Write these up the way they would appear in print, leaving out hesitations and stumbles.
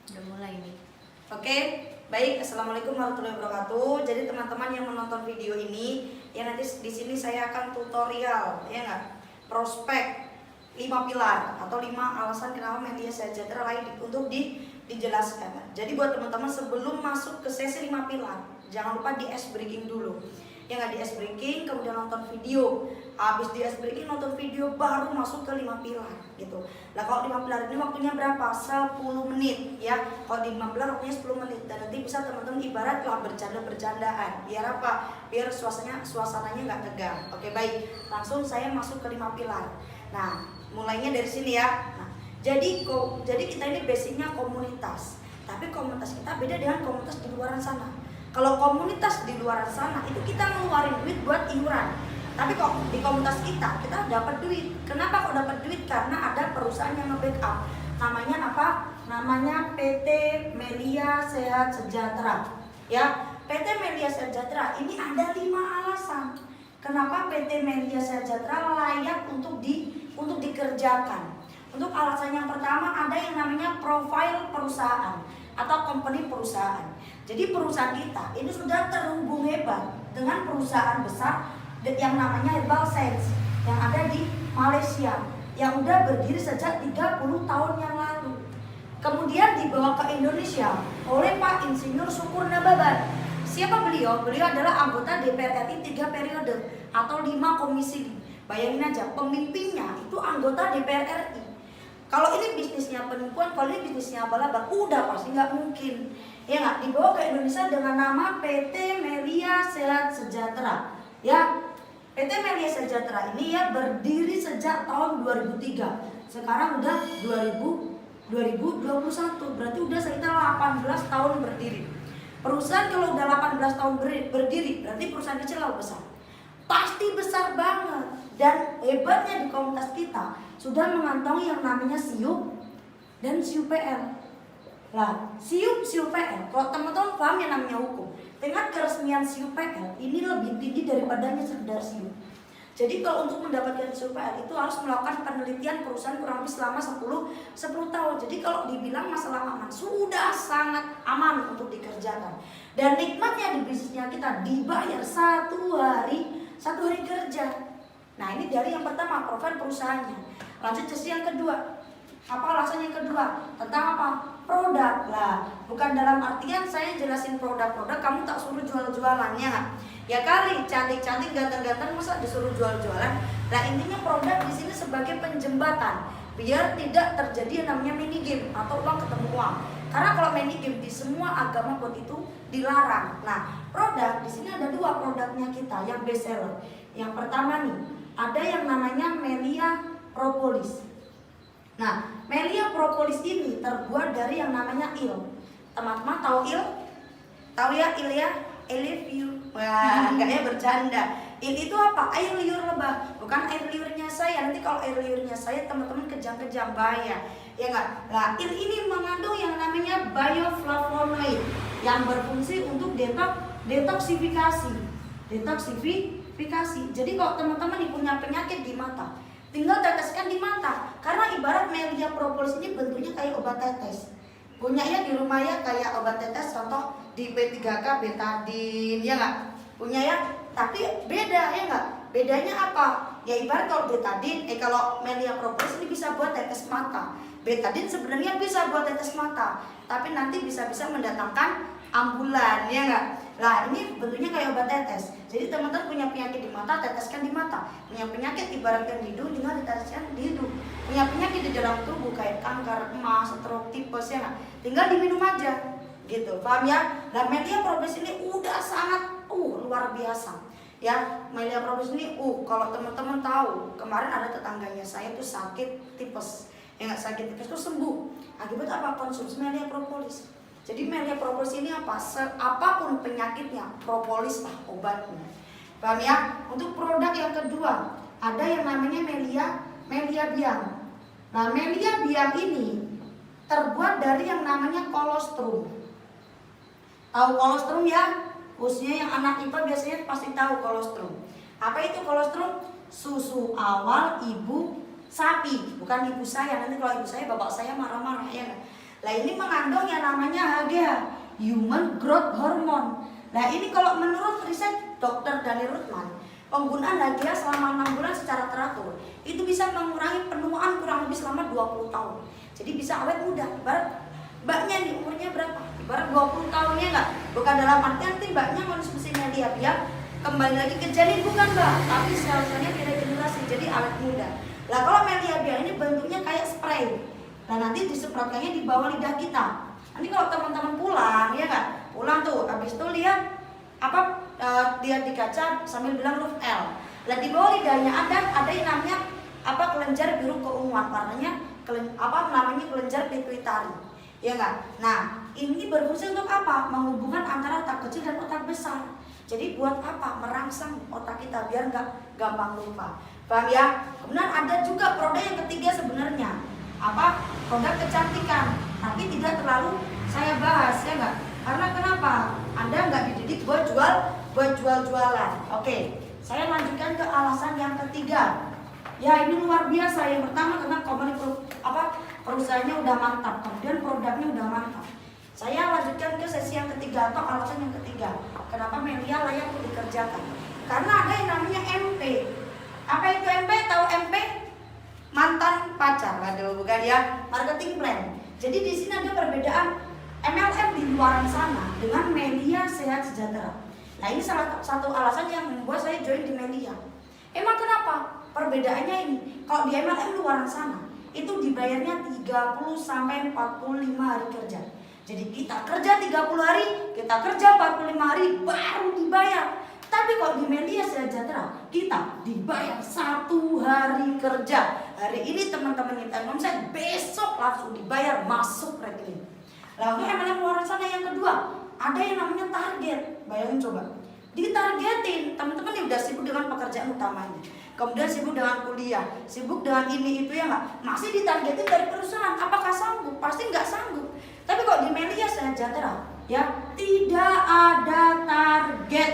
Udah mulai nih. Oke, baik. Assalamualaikum warahmatullahi wabarakatuh. Jadi teman-teman yang menonton video ini, ya nanti di sini saya akan tutorial, ya nggak? Prospek 5 pilar atau 5 alasan kenapa media sejahtera layak untuk dijelaskan. Jadi buat teman-teman sebelum masuk ke sesi 5 pilar, jangan lupa di ice breaking dulu. Ya nggak, di ice breaking, kemudian nonton video. Habis di ice breaking nonton video baru masuk ke 5 pilar gitu. Nah kalau 5 pilar ini waktunya berapa? 10 menit ya. Kalau di 5 pilar waktunya 10 menit. Dan nanti bisa teman-teman ibaratlah bercanda-bercandaan. Biar apa? Biar suasananya nggak tegang. Oke baik, langsung saya masuk ke 5 pilar. Nah mulainya dari sini ya. Nah, jadi kita ini basicnya komunitas. Tapi komunitas kita beda dengan komunitas di luar sana. Kalau komunitas di luar sana itu kita ngeluarin duit buat iuran. Tapi kok di komunitas kita dapat duit. Kenapa kok dapat duit? Karena ada perusahaan yang nge-backup. Namanya apa? Namanya PT Melia Sehat Sejahtera. Ya, PT Melia Sejahtera ini ada 5 alasan. Kenapa PT Melia Sejahtera layak untuk dikerjakan. Untuk alasan yang pertama ada yang namanya profil perusahaan atau company perusahaan. Jadi perusahaan kita ini sudah terhubung hebat dengan perusahaan besar yang namanya Herbal Science yang ada di Malaysia yang udah berdiri sejak 30 tahun yang lalu. Kemudian dibawa ke Indonesia oleh Pak Insinyur Syukur Nababan. Siapa beliau? Beliau adalah anggota DPR RI 3 periode atau 5 komisi. Bayangin aja, pemimpinnya itu anggota DPR RI. Kalau ini bisnisnya penipuan, kalau ini bisnisnya abal-abal, udah pasti nggak mungkin. Ya nggak, dibawa ke Indonesia dengan nama PT Melia Sehat Sejahtera. Ya, PT Melia Sejahtera ini ya berdiri sejak tahun 2003. Sekarang udah 2021, berarti udah sekitar 18 tahun berdiri. Perusahaan kalau udah 18 tahun berdiri, berarti perusahaan kecil atau besar? Pasti besar banget. Dan hebatnya di komunitas kita sudah mengantongi yang namanya SIUP dan SIUPL. Lah, SIUPL, kalau teman-teman paham yang namanya hukum, tingkat keresmian SIUPL ini lebih tinggi daripadanya sekedar SIUP. Jadi kalau untuk mendapatkan SIUPL itu harus melakukan penelitian perusahaan kurang lebih selama 10 tahun. Jadi kalau dibilang masalah aman, sudah sangat aman untuk dikerjakan. Dan nikmatnya di bisnisnya kita dibayar satu hari kerja. Nah ini dari yang pertama, profil perusahaannya. Lanjut sesi yang kedua. Apa alasan yang kedua? Tentang apa? Produk. Lah, bukan dalam artian saya jelasin produk-produk kamu tak suruh jual-jualannya nggak? Ya kali, cantik-cantik, ganteng-ganteng masa disuruh jual-jualan. Nah intinya produk di sini sebagai penjembatan biar tidak terjadi yang namanya mini game atau uang ketemu uang. Karena kalau mini game di semua agama pun itu dilarang. Nah, produk di sini ada 2 produknya kita yang best seller. Yang pertama nih, ada yang namanya Melia Propolis. Nah, Melia Propolis ini terbuat dari yang namanya il. Teman-teman tahu il? Tahu ya il ya? I love you. Wah, enggaknya bercanda. Il itu apa? Air liur lebah. Bukan air liurnya saya. Nanti kalau air liurnya saya teman-teman kejang-kejang bahaya. Ya enggak? Nah, il ini mengandung yang namanya bioflavonoid yang berfungsi untuk detoksifikasi. Jadi kalau teman-teman nih punya penyakit di mata, tinggal teteskan di mata. Karena ibarat Melia Propolis ini bentuknya kayak obat tetes. Punyanya di rumah ya kayak obat tetes, contoh di B3K betadine, ya nggak? Punya ya, tapi beda ya nggak? Bedanya apa? Ya ibarat kalau betadine, kalau Melia Propolis ini bisa buat tetes mata. Betadine sebenarnya bisa buat tetes mata, tapi nanti bisa-bisa mendatangkan ambulan, ya nggak? Nah ini bentuknya kayak obat tetes. Jadi teman-teman punya penyakit di mata, teteskan di mata. Punya penyakit ibaratkan di hidung, tinggal diteteskan di hidung. Punya penyakit di dalam tubuh kayak kanker, emas, stroke, tipes, ya nggak? Tinggal diminum aja, gitu. Paham ya? Dan Melia Propolis ini udah sangat luar biasa. Ya, Melia Propolis ini kalau teman-teman tahu, kemarin ada tetangganya saya tuh sakit tipes. Ya nggak, sakit tipes tuh sembuh. Akibat apa? Konsumsi Melia Propolis. Jadi Melia Propolis ini apa? Apapun penyakitnya, propolis lah obatnya. Paham ya? Untuk produk yang kedua, ada yang namanya Melia Biang. Nah, Melia Biang ini terbuat dari yang namanya kolostrum. Tahu kolostrum ya? Khususnya yang anak IPA biasanya pasti tahu kolostrum. Apa itu kolostrum? Susu awal ibu sapi, bukan ibu saya. Nanti kalau ibu saya, bapak saya marah-marah ya. Nah ini mengandung yang namanya HGH, Human Growth Hormone. Nah ini kalau menurut riset Dr. Dani Ruthman, penggunaan HGH selama 6 bulan secara teratur itu bisa mengurangi penuaan kurang lebih selama 20 tahun. Jadi bisa awet muda. Ibarat mbaknya nih umurnya berapa? Ibarat 20 tahun ya enggak? Bukan dalam artian nanti mbaknya konsumsi media biar kembali lagi ke janin, bukan mbak, tapi sel-selnya regenerasi jadi awet muda. Nah kalau media biar ini bentuknya kayak spray. Nah nanti disemprotkannya di bawah lidah kita. Nanti kalau teman-teman pulang ya enggak? Pulang tuh habis itu lihat apa lihat di kaca sambil bilang huruf L. Nah di bawah lidahnya ada yang namanya apa kelenjar biru keunguan, warnanya kelenjar pituitari. Ya enggak? Nah, ini berfungsi untuk apa? Menghubungkan antara otak kecil dan otak besar. Jadi buat apa? Merangsang otak kita biar nggak gampang lupa. Paham ya? Kemudian ada juga produk yang ketiga sebenarnya. Apa? Produk kecantikan. Tapi tidak terlalu saya bahas ya enggak? Karena kenapa? Anda nggak dididik buat jualan. Oke, saya lanjutkan ke alasan yang ketiga. Ya ini luar biasa. Yang pertama karena perusahaannya udah mantap, kemudian produknya udah mantap. Saya lanjutkan ke sesi yang ketiga atau alasan yang ketiga. Kenapa media layak untuk dikerjakan? Karena ada yang namanya MP. Apa itu MP? Tahu MP? Mantan pacar. Waduh, bukan ya? Marketing plan. Jadi di sini ada perbedaan MLM di luar sana dengan media sehat sejahtera. Nah ini salah satu alasan yang membuat saya join di media. Emang kenapa? Perbedaannya ini, kalau di MLM luar sana itu dibayarnya 30 sampai 45 hari kerja. Jadi kita kerja 30 hari, kita kerja 45 hari baru dibayar. Tapi kalau di media sejahtera kita dibayar 1 hari kerja. Hari ini teman-teman kita omset, besok langsung dibayar masuk rekening. Lalu MLM luar sana yang kedua, ada yang namanya target. Bayangin coba, ditargetin teman-teman yang udah sibuk dengan pekerjaan utamanya, kemudian sibuk dengan kuliah, sibuk dengan ini itu ya nggak, masih ditargetin dari perusahaan. Apakah sanggup? Pasti nggak sanggup. Tapi kok di media sejahtera ya tidak ada target,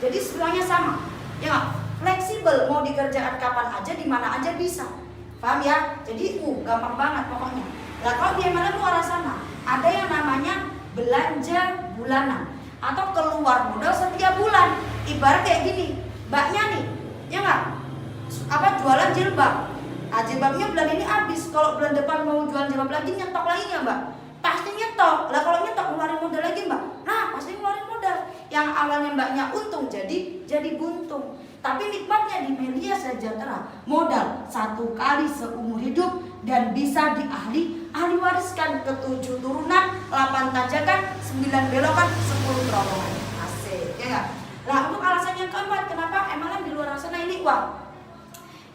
jadi semuanya sama ya nggak, fleksibel, mau dikerjakan kapan aja di mana aja bisa. Paham ya? Jadi gampang banget pokoknya. Nah kalau di MLM luar sana ada yang namanya belanja bulanan atau keluar modal setiap bulan. Ibarat kayak gini, mbaknya nih ya nggak, jualan jilbab. Nah, jilbabnya bulan ini habis, kalau bulan depan mau jualan jilbab lagi, nyetok lagi nggak mbak? Pasti nyetok. Lah kalau nyetok ngeluarin modal lagi mbak, nah pasti ngeluarin modal. Yang awalnya mbaknya untung jadi buntung. Tapi nikmatnya di media sejahtera, modal 1 kali seumur hidup dan bisa ahli wariskan ke 7 turunan, 8 tanjakan, 9 belokan, 10 terowongan. Asik, ya nggak? Nah untuk alasan yang keempat, kenapa MLM di luar sana ini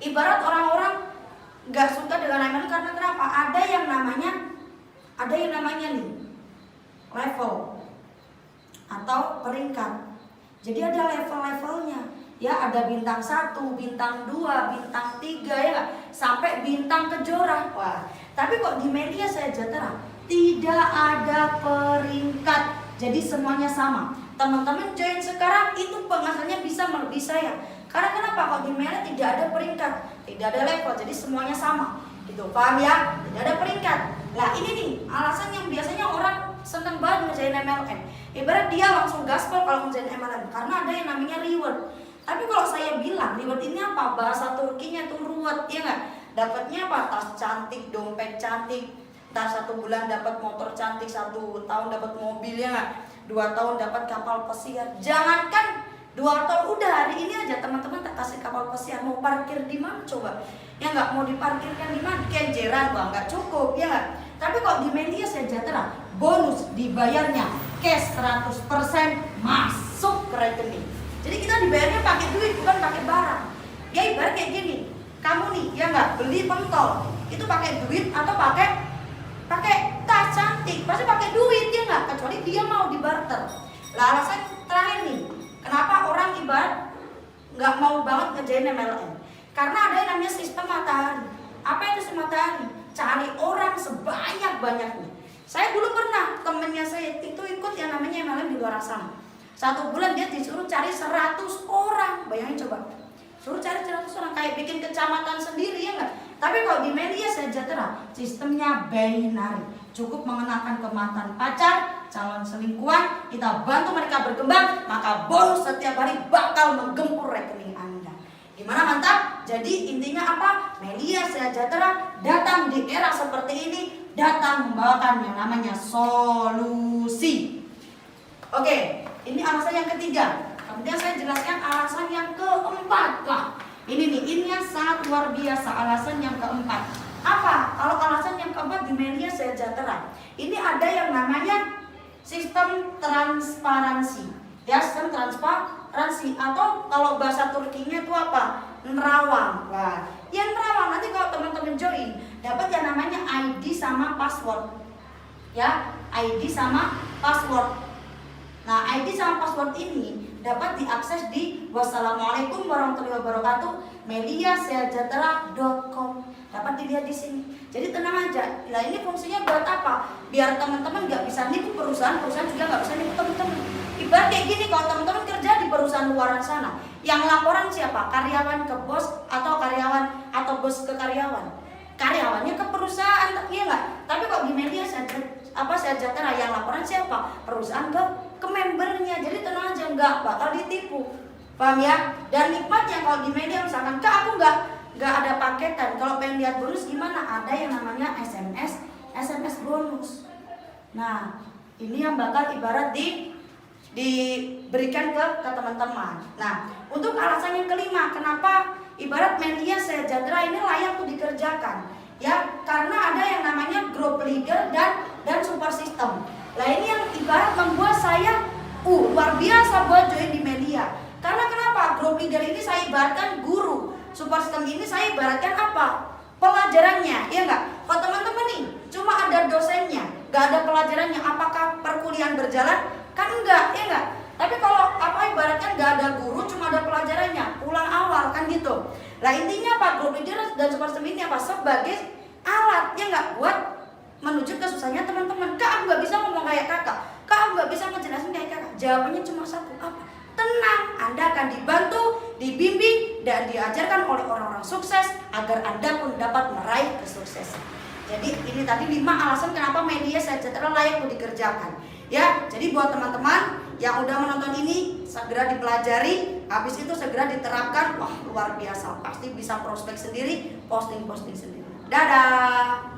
ibarat orang-orang nggak suka dengan MLM karena kenapa? Ada yang namanya nih level atau peringkat. Jadi ada level-levelnya. Ya ada bintang 1, bintang 2, bintang 3 ya, sampai bintang kejora. Wah, tapi kok di media sejahtera tidak ada peringkat. Jadi semuanya sama. Teman-teman join sekarang itu penghasilannya bisa melebihi saya. Karena kenapa? Kok di media tidak ada peringkat, tidak ada level, jadi semuanya sama. Gitu, paham ya? Tidak ada peringkat. Nah ini nih alasan yang biasanya orang seneng banget ngerjain MLM. Ibarat dia langsung gaspol kalau ngerjain MLM karena ada yang namanya reward. Tapi kalau saya bilang reward ini apa? Bahasa Turkinya tuh ruwet, ya nggak? Dapatnya apa? Tas cantik, dompet cantik. Entah 1 bulan dapat motor cantik, 1 tahun dapat mobil, ya nggak? 2 tahun dapat kapal pesiar. Jangankan 2 tahun, udah hari ini aja teman-teman tak kasih kapal pesiar, mau parkir di mana coba? Ya nggak, mau diparkirkan di mana? Kenjeran bang, nggak cukup, ya nggak? Tapi kok di media sejahtera bonus dibayarnya cash 100% masuk ke rekening. Jadi kita dibayarnya pakai duit, bukan pakai barang. Ya ibarat kayak gini, kamu nih ya nggak beli pentol, itu pakai duit atau pakai tas cantik, pasti pakai duit ya nggak, kecuali dia mau dibarter. Lah alasan terakhir nih, kenapa orang ibarat nggak mau banget ngerjain MLM? Karena ada yang namanya sistem matahari. Apa itu sistem matahari? Cari orang sebanyak-banyaknya. Saya dulu pernah, temennya saya itu ikut yang namanya MLM di luar sana. 1 bulan dia disuruh cari 100 orang. Bayangin coba, suruh cari 100 orang, kayak bikin kecamatan sendiri ya enggak. Tapi kalau di media sejahtera sistemnya binary, cukup mengenalkan ke mantan pacar, calon selingkuhan, kita bantu mereka berkembang, maka bonus setiap hari bakal menggempur rekening Anda. Gimana, mantap? Jadi intinya apa? Melia Sejahtera datang di era seperti ini, datang membawakan yang namanya solusi. Oke, ini alasan yang ketiga. Kemudian saya jelaskan alasan yang keempat. Wah, ini nih, ini yang sangat luar biasa, alasan yang keempat. Apa? Kalau alasan yang keempat di Melia Sejahtera, ini ada yang namanya sistem transparansi. Ya, sistem transparansi, atau kalau bahasa Turkinya itu apa? Nerawang. Wah, yang nerawang nanti kalau teman-teman join dapat yang namanya ID sama password. Ya, ID sama password. Nah, ID sama password ini dapat diakses di wassalamualaikum warahmatullahi wabarakatuh meliasejahtera.com. Dapat dilihat di sini. Jadi tenang aja. Nah, ini fungsinya buat apa? Biar teman-teman nggak bisa nipu perusahaan juga nggak bisa nipu teman-teman. Ibarat kayak gini, kalau teman-teman kerja di perusahaan luaran sana, yang laporan siapa? Karyawan ke bos atau karyawan atau bos ke karyawan? Karyawannya ke perusahaan, iya nggak? Tapi kok di Melia Sejahtera yang laporan siapa? Perusahaan ke membernya. Jadi tenang aja, nggak bakal ditipu. Paham ya? Dan nikmatnya kalau di media misalkan, Kak, aku nggak ada paketan. Kalau pengen lihat bonus gimana? Ada yang namanya SMS bonus. Nah, ini yang bakal ibarat diberikan ke teman-teman. Nah, untuk alasan yang kelima, kenapa ibarat Melia Sejahtera ini layak untuk dikerjakan? Ya, karena ada yang namanya group leader dan super system. Nah, ini yang ibarat membuat saya luar biasa buat join di Melia. Karena kenapa? Group leader ini saya ibaratkan guru. Super system ini saya ibaratkan apa? Pelajarannya, ya enggak? Kalau teman-teman nih, cuma ada dosennya, nggak ada pelajarannya, apakah perkuliahan berjalan? Kan enggak, ya enggak? Tapi kalau ibaratkan nggak ada guru, cuma ada pelajarannya, pulang awal, kan gitu. Nah, intinya apa? Group leader dan super system ini apa? Sebagai alat, ya enggak? Buat menuju ke susahnya teman-teman. Kak, aku nggak bisa ngomong kayak kakak. Kak, aku nggak bisa ngejelasin kayak kakak. Jawabannya cuma satu, apa? Tenang, Anda akan dibantu, dibimbing, dan diajarkan oleh orang-orang sukses agar Anda pun dapat meraih kesuksesan. Jadi ini tadi 5 alasan kenapa Melia Sejahtera layak untuk dikerjakan. Ya, jadi buat teman-teman yang udah menonton ini segera dipelajari, habis itu segera diterapkan. Wah, luar biasa, pasti bisa prospek sendiri, posting sendiri. Dadah.